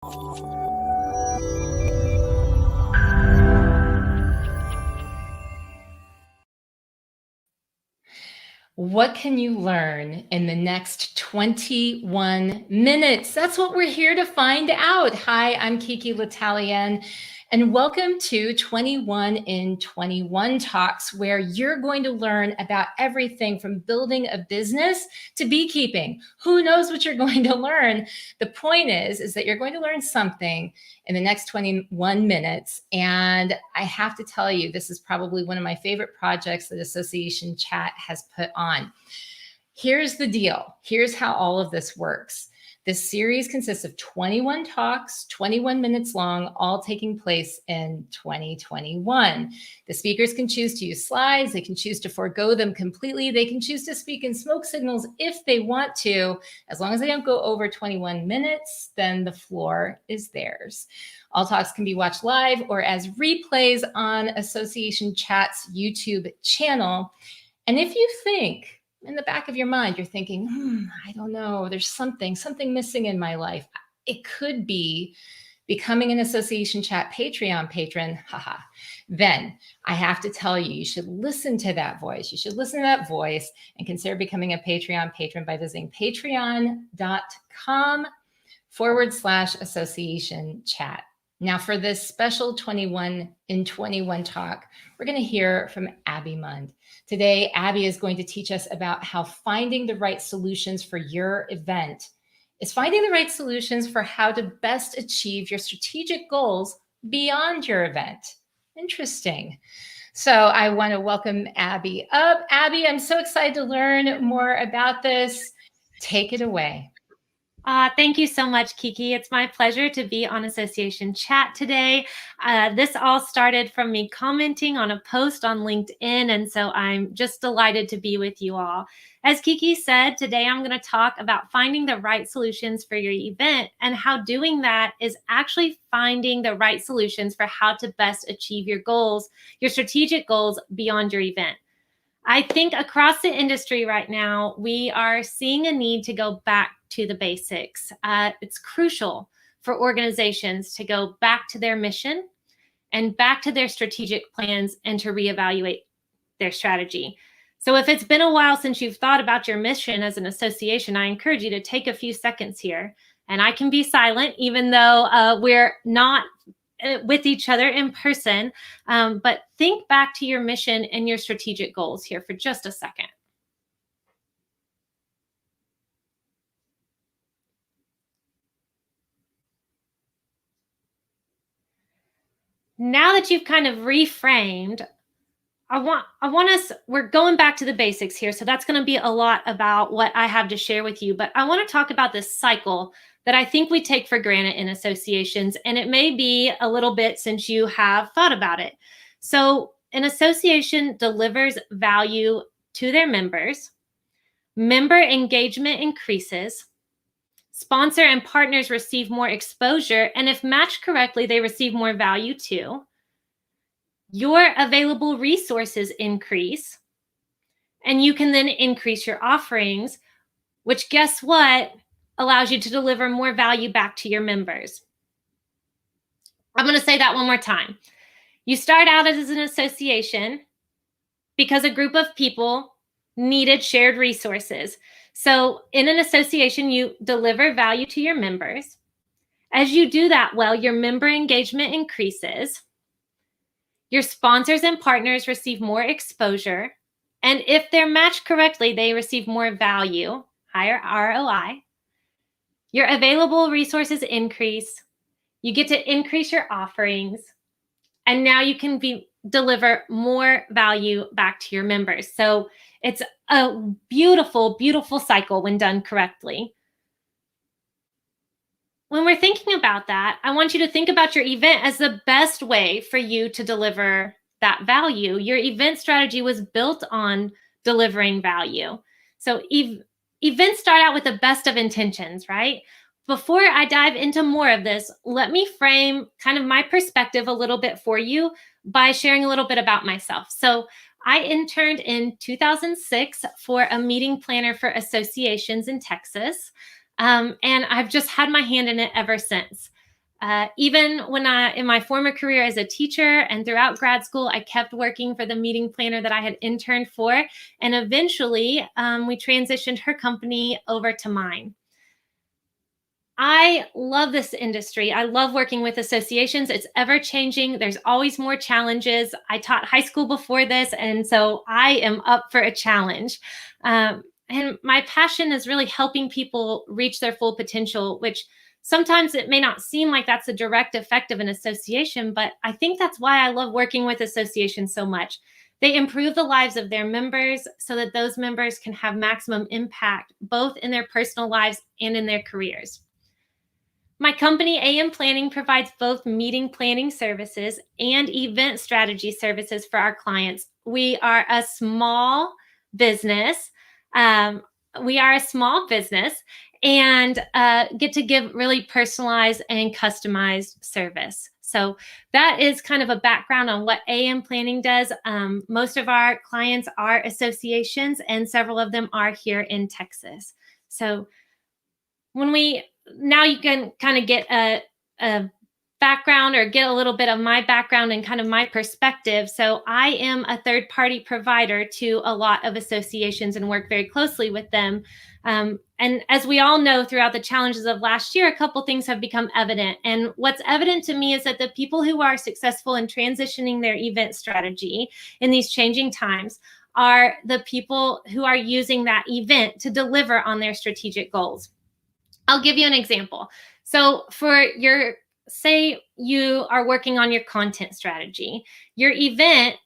What can you learn in the next 21 minutes? That's what we're here to find out. Hi, I'm Kiki L'Italienne, and welcome to 21 in 21 Talks, where you're going to learn about everything from building a business to beekeeping. Who knows what you're going to learn? The point is that you're going to learn something in the next 21 minutes. And I have to tell you, this is probably one of my favorite projects that Association Chat has put on. Here's the deal. Here's how all of this works. This series consists of 21 talks, 21 minutes long, all taking place in 2021. The speakers can choose to use slides. They can choose to forego them completely. They can choose to speak in smoke signals if they want to. As long as they don't go over 21 minutes, then the floor is theirs. All talks can be watched live or as replays on Association Chat's YouTube channel. And if you think, in the back of your mind, you're thinking, I don't know, there's something missing in my life. It could be becoming an Association Chat Patreon patron, haha. Then I have to tell you, you should listen to that voice. You should listen to that voice and consider becoming a Patreon patron by visiting patreon.com/Association Chat. Now for this special 21 in 21 talk, we're going to hear from Abby Mund. Today, Abby is going to teach us about how finding the right solutions for your event is finding the right solutions for how to best achieve your strategic goals beyond your event. Interesting. So I want to welcome Abby up. Abby, I'm so excited to learn more about this. Take it away. Thank you so much, Kiki. It's my pleasure to be on Association Chat today. This all started from me commenting on a post on LinkedIn, and so I'm just delighted to be with you all. As Kiki said, today I'm going to talk about finding the right solutions for your event and how doing that is actually finding the right solutions for how to best achieve your goals, your strategic goals beyond your event. I think across the industry right now, we are seeing a need to go back to the basics. It's crucial for organizations to go back to their mission and back to their strategic plans and to reevaluate their strategy. So if it's been a while since you've thought about your mission as an association, I encourage you to take a few seconds here. And I can be silent, even though we're not with each other in person, but think back to your mission and your strategic goals here for just a second. Now that you've kind of reframed, we're going back to the basics here. So that's going to be a lot about what I have to share with you, but I want to talk about this cycle that I think we take for granted in associations, and it may be a little bit since you have thought about it. So an association delivers value to their members, member engagement increases, sponsor and partners receive more exposure, and if matched correctly, they receive more value too. Your available resources increase, and you can then increase your offerings, which guess what? Allows you to deliver more value back to your members. I'm going to say that one more time. You start out as an association because a group of people needed shared resources. So in an association, you deliver value to your members. As you do that well, your member engagement increases. Your sponsors and partners receive more exposure. And if they're matched correctly, they receive more value, higher ROI. Your available resources increase. You get to increase your offerings. And now you can deliver more value back to your members. So it's a beautiful, beautiful cycle when done correctly. When we're thinking about that, I want you to think about your event as the best way for you to deliver that value. Your event strategy was built on delivering value. So events start out with the best of intentions, right? Before I dive into more of this, let me frame kind of my perspective a little bit for you by sharing a little bit about myself. So I interned in 2006 for a meeting planner for associations in Texas. And I've just had my hand in it ever since. Even when in my former career as a teacher and throughout grad school, I kept working for the meeting planner that I had interned for. And eventually we transitioned her company over to mine. I love this industry. I love working with associations. It's ever changing. There's always more challenges. I taught high school before this, and so I am up for a challenge. And my passion is really helping people reach their full potential, which sometimes it may not seem like that's a direct effect of an association, but I think that's why I love working with associations so much. They improve the lives of their members so that those members can have maximum impact, both in their personal lives and in their careers. My company, AM Planning, provides both meeting planning services and event strategy services for our clients. We are a small business. And get to give really personalized and customized service. So that is kind of a background on what AM Planning does. Most of our clients are associations, and several of them are here in Texas. So now you can kind of get a background or get a little bit of my background and kind of my perspective. So I am a third-party provider to a lot of associations and work very closely with them. And as we all know, throughout the challenges of last year, a couple things have become evident. And what's evident to me is that the people who are successful in transitioning their event strategy in these changing times are the people who are using that event to deliver on their strategic goals. I'll give you an example. So say you are working on your content strategy, your event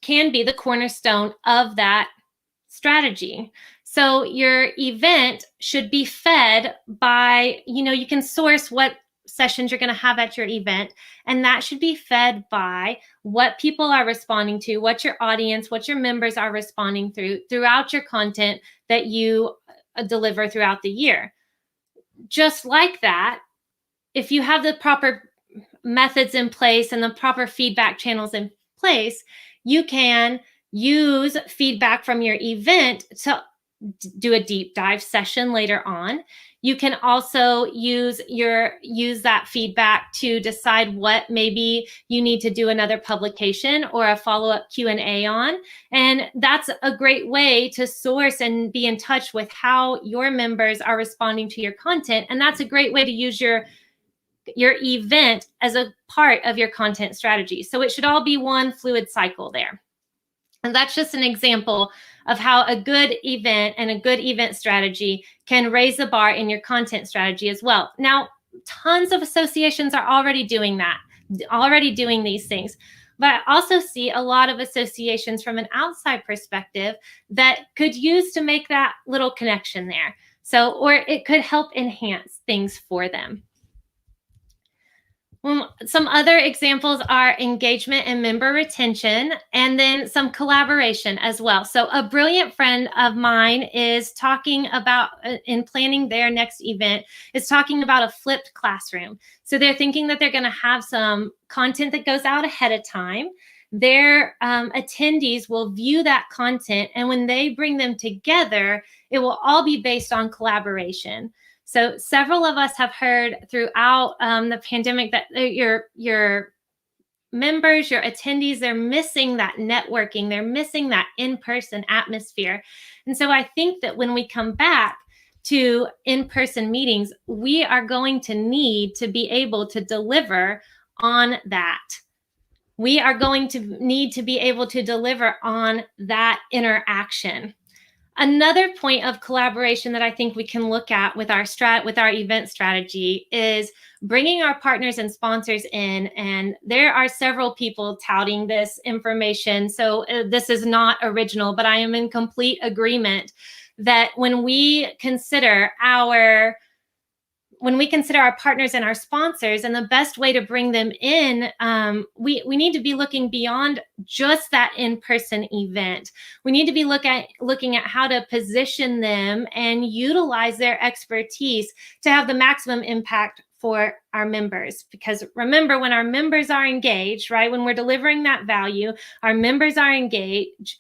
can be the cornerstone of that strategy. So your event should be fed by, you can source what sessions you're going to have at your event, and that should be fed by what people are responding to, what your audience, what your members are responding throughout your content that you deliver throughout the year. Just like that, if you have the proper methods in place and the proper feedback channels in place, you can use feedback from your event to do a deep dive session later on. You can also use that feedback to decide what maybe you need to do another publication or a follow-up Q&A on. And that's a great way to source and be in touch with how your members are responding to your content. And that's a great way to use your event as a part of your content strategy. So it should all be one fluid cycle there. And that's just an example of how a good event and a good event strategy can raise the bar in your content strategy as well. Now, tons of associations are already doing that, already doing these things. But I also see a lot of associations from an outside perspective that could use to make that little connection there. So, or it could help enhance things for them. Some other examples are engagement and member retention, and then some collaboration as well. So a brilliant friend of mine is talking about, in planning their next event, is talking about a flipped classroom. So they're thinking that they're going to have some content that goes out ahead of time. Their attendees will view that content, and when they bring them together, it will all be based on collaboration. So several of us have heard throughout the pandemic that your members, your attendees, they're missing that networking. They're missing that in-person atmosphere. And so I think that when we come back to in-person meetings, we are going to need to be able to deliver on that. We are going to need to be able to deliver on that interaction. Another point of collaboration that I think we can look at with our event strategy is bringing our partners and sponsors in. And there are several people touting this information. So this is not original, but I am in complete agreement that when we consider our partners and our sponsors and the best way to bring them in, we need to be looking beyond just that in-person event. We need to be looking at how to position them and utilize their expertise to have the maximum impact for our members. Because remember, when our members are engaged, right, when we're delivering that value, our members are engaged,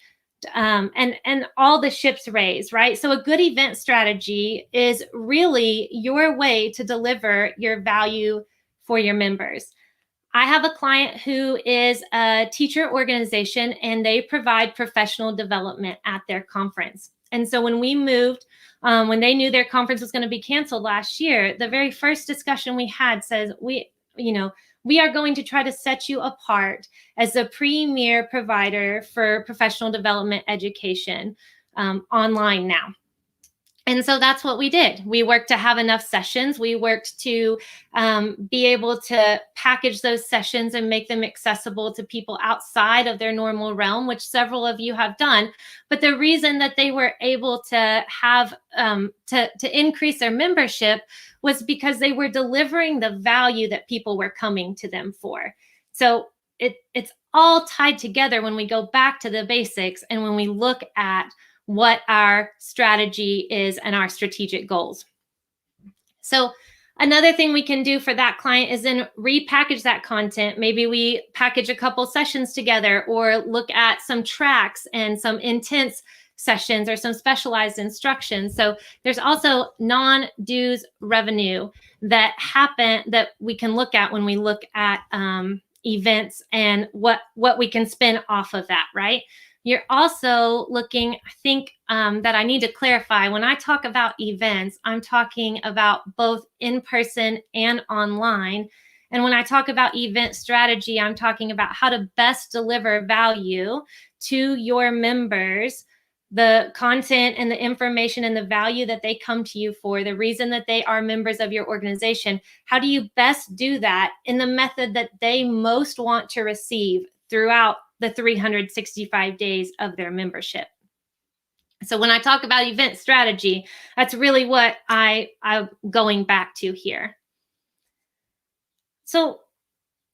and all the ships raise, right? So a good event strategy is really your way to deliver your value for your members. I have a client who is a teacher organization, and they provide professional development at their conference. And so when we moved, when they knew their conference was going to be canceled last year, the very first discussion we had says, we are going to try to set you apart as a premier provider for professional development education online now. And so that's what we did. We worked to have enough sessions. We worked to be able to package those sessions and make them accessible to people outside of their normal realm, which several of you have done. But the reason that they were able to have to increase their membership was because they were delivering the value that people were coming to them for. So it's all tied together when we go back to the basics and when we look at what our strategy is and our strategic goals. So another thing we can do for that client is then repackage that content. Maybe we package a couple sessions together, or look at some tracks and some intense sessions or some specialized instruction. So there's also non-dues revenue that we can look at when we look at events and what we can spin off of that, right? You're also looking, I think that I need to clarify, when I talk about events, I'm talking about both in-person and online. And when I talk about event strategy, I'm talking about how to best deliver value to your members, the content and the information and the value that they come to you for, the reason that they are members of your organization. How do you best do that in the method that they most want to receive throughout the 365 days of their membership? So when I talk about event strategy, that's really what I'm going back to here. So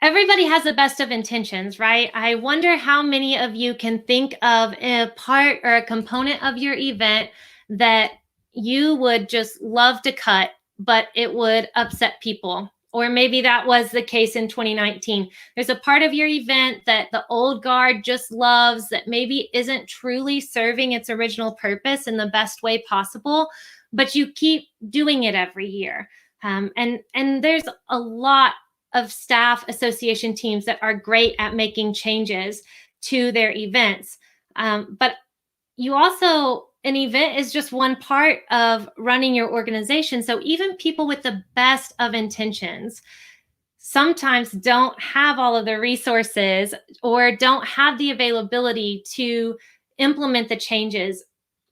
everybody has the best of intentions, right? I wonder how many of you can think of a part or a component of your event that you would just love to cut, but it would upset people. Or maybe that was the case in 2019. There's a part of your event that the old guard just loves, that maybe isn't truly serving its original purpose in the best way possible, but you keep doing it every year. And there's a lot of staff association teams that are great at making changes to their events. But you also, an event is just one part of running your organization. So even people with the best of intentions sometimes don't have all of the resources or don't have the availability to implement the changes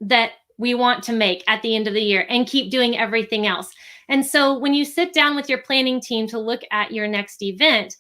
that we want to make at the end of the year and keep doing everything else. And so when you sit down with your planning team to look at your next event,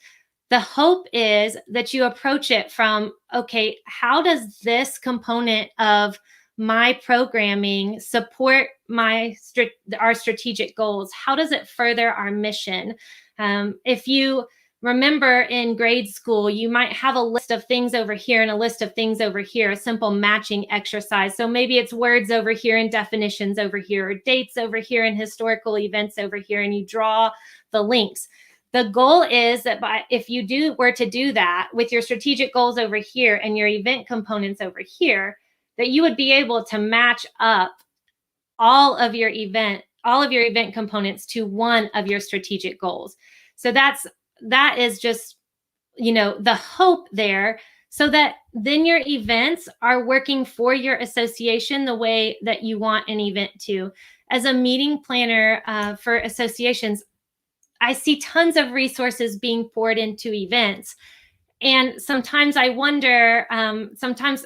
the hope is that you approach it from, okay, how does this component of my programming support our strategic goals? How does it further our mission? If you remember in grade school, you might have a list of things over here and a list of things over here, a simple matching exercise. So maybe it's words over here and definitions over here, or dates over here and historical events over here, and you draw the links. The goal is that if you were to do that with your strategic goals over here and your event components over here, that you would be able to match up all of your event components to one of your strategic goals. So that is just, the hope there, so that then your events are working for your association the way that you want an event to. As a meeting planner for associations, I see tons of resources being poured into events. And sometimes I wonder, sometimes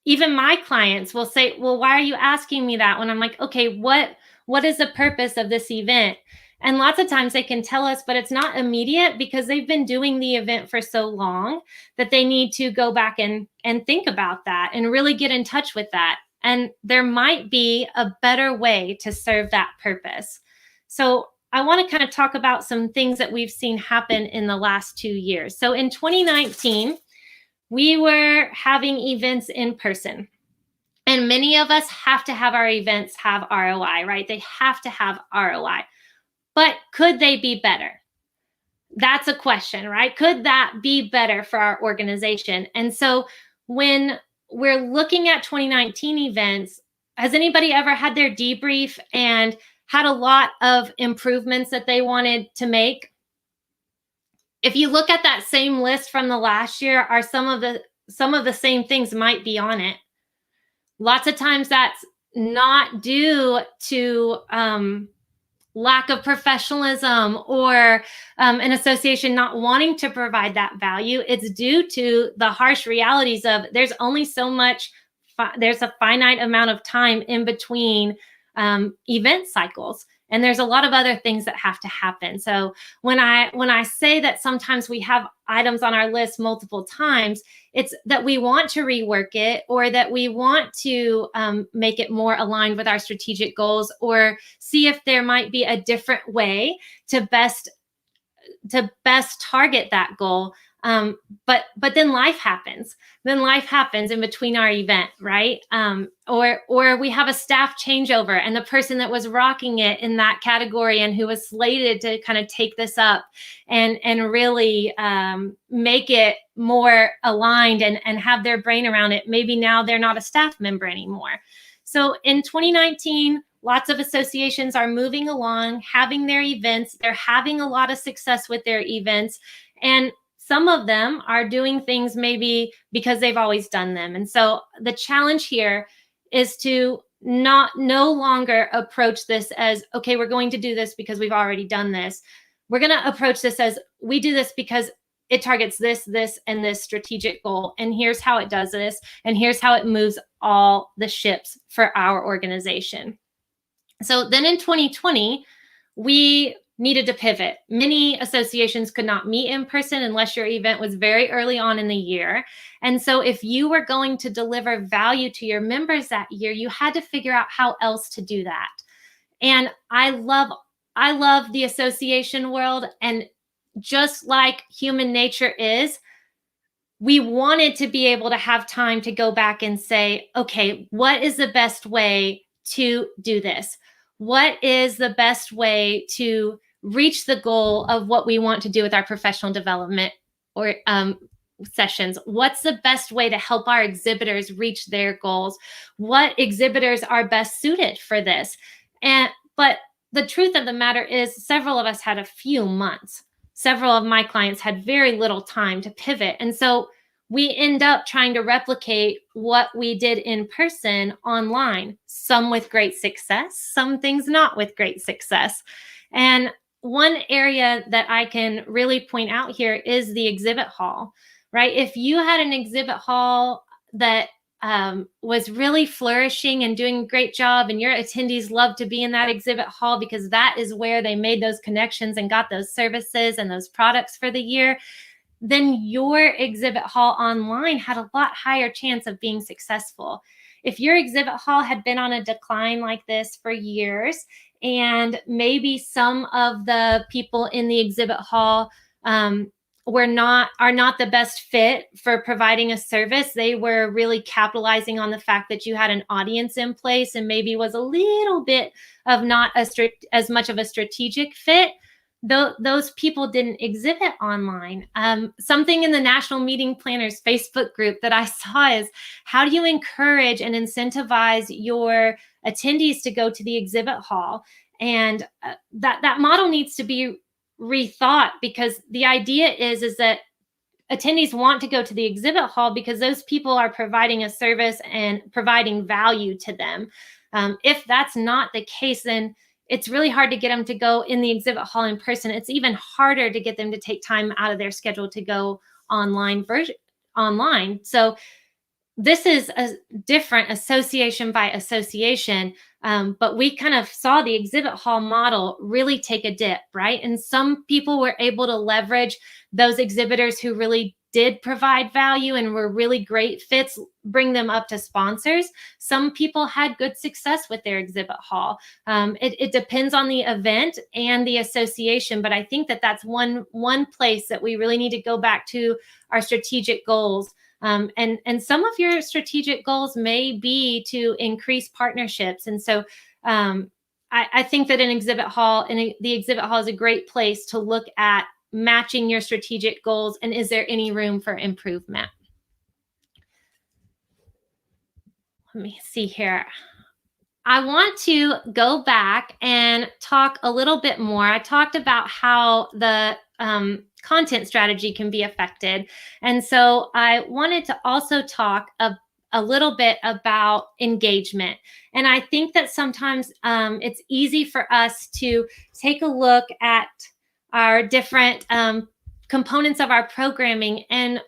even my clients will say, well, why are you asking me that? When I'm like, okay, what is the purpose of this event? And lots of times they can tell us, but it's not immediate because they've been doing the event for so long that they need to go back and think about that and really get in touch with that. And there might be a better way to serve that purpose. So I want to kind of talk about some things that we've seen happen in the last 2 years. So in 2019, we were having events in person. And many of us have to have our events have ROI, right? They have to have ROI. But could they be better? That's a question, right? Could that be better for our organization? And so when we're looking at 2019 events, has anybody ever had their debrief and had a lot of improvements that they wanted to make. If you look at that same list from the last year, are some of the same things might be on it. Lots of times that's not due to lack of professionalism or an association not wanting to provide that value. It's due to the harsh realities of there's only so much, there's a finite amount of time in between event cycles. And there's a lot of other things that have to happen. So when I say that sometimes we have items on our list multiple times, it's that we want to rework it, or that we want to make it more aligned with our strategic goals, or see if there might be a different way to best target that goal. But then life happens. Then life happens in between our event, right? Or we have a staff changeover, and the person that was rocking it in that category and who was slated to kind of take this up and really make it more aligned and have their brain around it, maybe now they're not a staff member anymore. So in 2019, lots of associations are moving along, having their events. They're having a lot of success with their events. And some of them are doing things maybe because they've always done them. And so the challenge here is to no longer approach this as, okay, we're going to do this because we've already done this. We're going to approach this as, we do this because it targets this, and this strategic goal. And here's how it does this. And here's how it moves all the ships for our organization. So then in 2020, we needed to pivot. Many associations could not meet in person unless your event was very early on in the year. And so if you were going to deliver value to your members that year, you had to figure out how else to do that. And I love the association world. And just like human nature is, we wanted to be able to have time to go back and say, okay, what is the best way to do this? What is the best way to reach the goal of what we want to do with our professional development or sessions? What's the best way to help our exhibitors reach their goals? What exhibitors are best suited for this? But the truth of the matter is, several of us had a few months. Several of my clients had very little time to pivot. And so we end up trying to replicate what we did in person online, some with great success, some things not with great success. And one area that I can really point out here is the exhibit hall, right? If you had an exhibit hall that was really flourishing and doing a great job, and your attendees loved to be in that exhibit hall because that is where they made those connections and got those services and those products for the year, then your exhibit hall online had a lot higher chance of being successful. If your exhibit hall had been on a decline like this for years, and maybe some of the people in the exhibit hall are not the best fit for providing a service, they were really capitalizing on the fact that you had an audience in place and maybe was a little bit of not as much of a strategic fit, those people didn't exhibit online. Something in the National Meeting Planners Facebook group that I saw is, how do you encourage and incentivize your attendees to go to the exhibit hall? And that model needs to be rethought, because the idea is that attendees want to go to the exhibit hall because those people are providing a service and providing value to them. If that's not the case, then it's really hard to get them to go in the exhibit hall in person. It's even harder to get them to take time out of their schedule to go online. So this is a different association by association, but we kind of saw the exhibit hall model really take a dip, right? And some people were able to leverage those exhibitors who really did provide value and were really great fits, bring them up to sponsors. Some people had good success with their exhibit hall. It depends on the event and the association, but I think that that's one place that we really need to go back to our strategic goals. And some of your strategic goals may be to increase partnerships. And so I think that the exhibit hall is a great place to look at matching your strategic goals, and is there any room for improvement? Let me see here. I want to go back and talk a little bit more. I talked about how the content strategy can be affected. And so I wanted to also talk a little bit about engagement. And I think that sometimes it's easy for us to take a look at our different components of our programming, and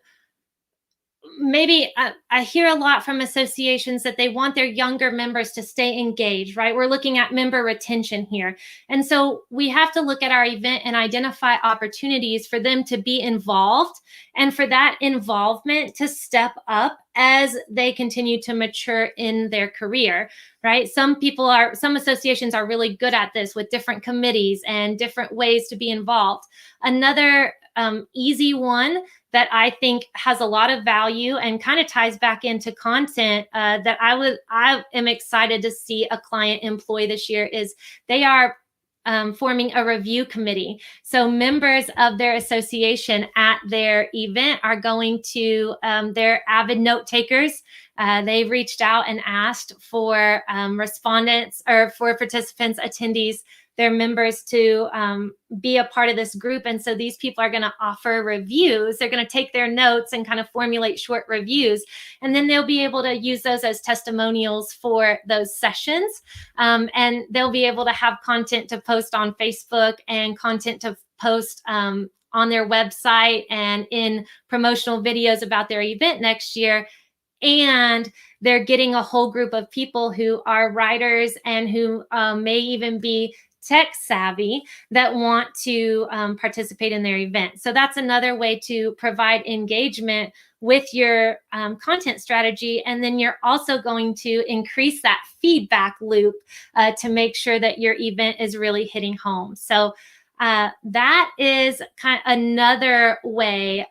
maybe I hear a lot from associations that they want their younger members to stay engaged, right? We're looking at member retention here. And so we have to look at our event and identify opportunities for them to be involved and for that involvement to step up as they continue to mature in their career, right? Some associations are really good at this with different committees and different ways to be involved. Another easy one that I think has a lot of value and kind of ties back into content that I am excited to see a client employ this year is they are forming a review committee. So members of their association at their event are going to, they're avid note takers. They've reached out and asked for respondents or for participants, attendees, their members to be a part of this group. And so these people are going to offer reviews. They're going to take their notes and kind of formulate short reviews. And then they'll be able to use those as testimonials for those sessions. And they'll be able to have content to post on Facebook and content to post on their website and in promotional videos about their event next year. And they're getting a whole group of people who are writers and who may even be tech savvy that want to participate in their event. So that's another way to provide engagement with your content strategy. And then you're also going to increase that feedback loop to make sure that your event is really hitting home. So that is kind of another way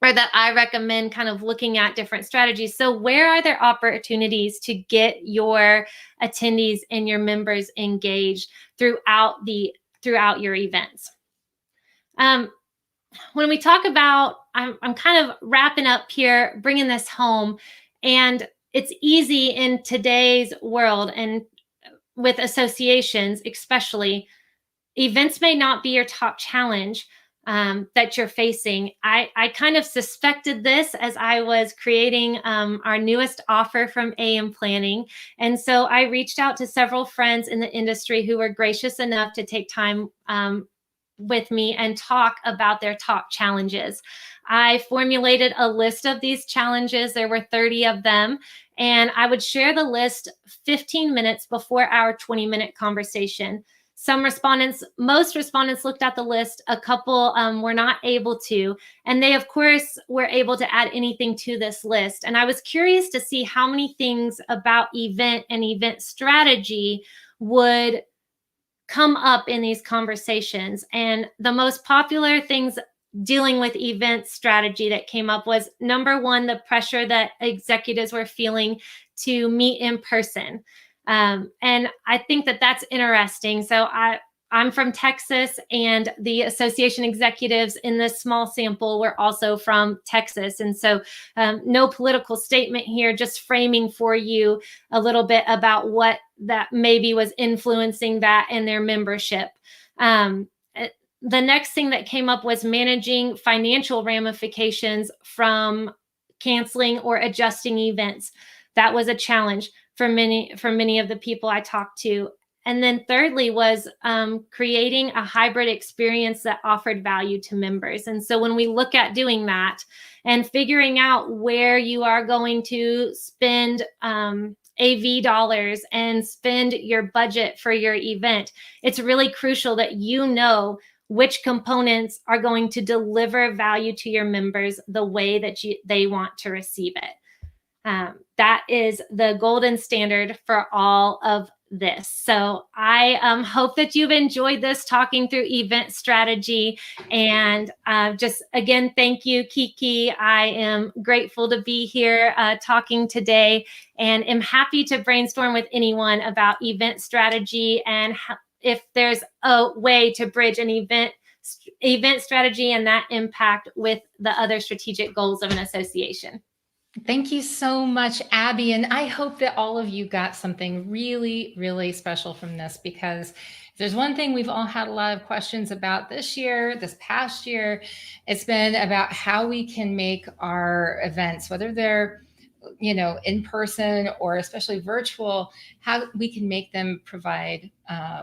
that I recommend kind of looking at different strategies. So where are there opportunities to get your attendees and your members engaged throughout your events? When we talk about, I'm kind of wrapping up here, bringing this home, and it's easy in today's world and with associations especially, events may not be your top challenge that you're facing. I kind of suspected this as I was creating our newest offer from AM Planning. And so I reached out to several friends in the industry who were gracious enough to take time with me and talk about their top challenges. I formulated a list of these challenges. There were 30 of them. And I would share the list 15 minutes before our 20-minute conversation. Most respondents looked at the list. A couple were not able to, and they of course were able to add anything to this list. And I was curious to see how many things about event and event strategy would come up in these conversations. And the most popular things dealing with event strategy that came up was, number one, the pressure that executives were feeling to meet in person. And I think that that's interesting. So I'm from Texas, and the association executives in this small sample were also from Texas. And so no political statement here, just framing for you a little bit about what that maybe was influencing that in their membership. The next thing that came up was managing financial ramifications from canceling or adjusting events. That was a challenge for many of the people I talked to. And then thirdly was creating a hybrid experience that offered value to members. And so when we look at doing that and figuring out where you are going to spend AV dollars and spend your budget for your event, it's really crucial that you know which components are going to deliver value to your members the way that they want to receive it. That is the golden standard for all of this. So I hope that you've enjoyed this, talking through event strategy. And just again, thank you, Kiki. I am grateful to be here talking today, and am happy to brainstorm with anyone about event strategy and if there's a way to bridge an event strategy and that impact with the other strategic goals of an association. Thank you so much, Abby. And I hope that all of you got something really, really special from this, because if there's one thing we've all had a lot of questions about this past year, it's been about how we can make our events, whether they're in person or especially virtual, how we can make them provide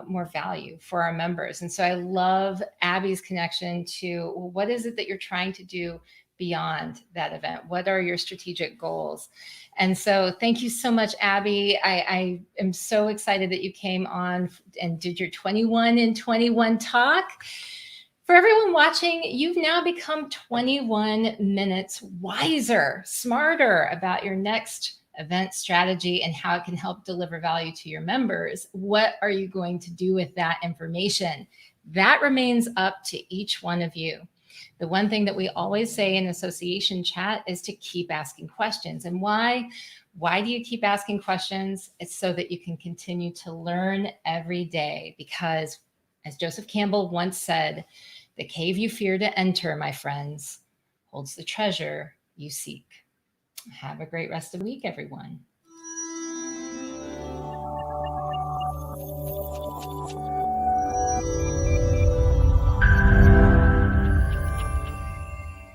more value for our members. And so I love Abby's connection to, well, what is it that you're trying to do beyond that event? What are your strategic goals? And so thank you so much, Abby. I am so excited that you came on and did your 21 in 21 talk. For everyone watching, you've now become 21 minutes wiser, smarter about your next event strategy and how it can help deliver value to your members. What are you going to do with that information? That remains up to each one of you. The one thing that we always say in association chat is to keep asking questions. And why? Why do you keep asking questions? It's so that you can continue to learn every day, because as Joseph Campbell once said, the cave you fear to enter, my friends, holds the treasure you seek. Have a great rest of the week, everyone.